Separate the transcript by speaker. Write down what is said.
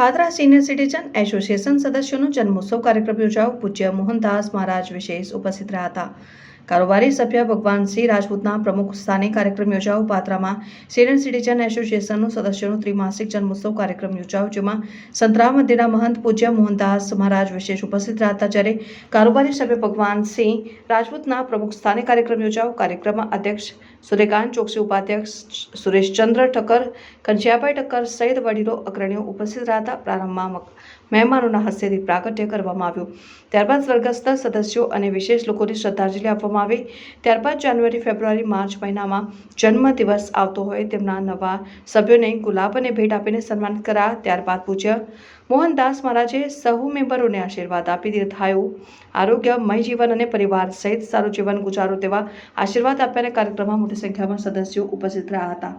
Speaker 1: Padra senior citizen association સદસ્યોનો જન્મોત્સવ કાર્યક્રમ યોજાયો। પૂજ્ય મોહનદાસ મહારાજ વિશેષ ઉપસ્થિત રહ્યા હતા। કારોબારી સભ્ય ભગવાનસિંહ રાજપૂતના પ્રમુખ સ્થાને કાર્યક્રમ યોજાયો। પાદરામાં સિનિયર સિટીઝન એસોસિએશનનો સદસ્યોનો ત્રિમાસિક જન્મોત્સવ કાર્યક્રમ યોજાયો, જેમાં સંતરામ મંદિરના મહંત પૂજ્ય મોહનદાસ મહારાજ વિશેષ ઉપસ્થિત રહ્યા હતા, જ્યારે કારોબારી સભ્ય ભગવાનસિંહ રાજપૂતના પ્રમુખ સ્થાને કાર્યક્રમ યોજાયો। કાર્યક્રમમાં અધ્યક્ષ સૂર્યકાંત ચોકસી, ઉપાધ્યક્ષ સુરેશચંદ્ર ઠક્કર, ઘનશ્યામભાઈ ઠક્કર સહિત વડીલો અગ્રણીઓ ઉપસ્થિત રહ્યા હતા। પ્રારંભમાં મહેમાનોના હસ્તેથી પ્રાગટ્ય કરવામાં આવ્યું, ત્યારબાદ સ્વર્ગસ્થ સદસ્યો અને વિશેષ લોકોને શ્રદ્ધાંજલિ આપવામાં આવી। ત્યારબાદ જાન્યુઆરી, ફેબ્રુઆરી, માર્ચ મહિનામાં જન્મદિવસ આવતો હોય તેમના નવા સભ્યોને ગુલાબ અને ભેટ આપીને સન્માનિત કર્યા। ત્યારબાદ પૂજ્ય મોહનદાસ મહારાજે સહુ મેમ્બરોને આશીર્વાદ આપી દીર્ઘાયુ, આરોગ્યમય જીવન અને પરિવાર સહિત સારું જીવન ગુજારો તેવા આશીર્વાદ આપ્યા। કાર્યક્રમમાં મોટી સંખ્યામાં સદસ્યો ઉપસ્થિત રહ્યા હતા।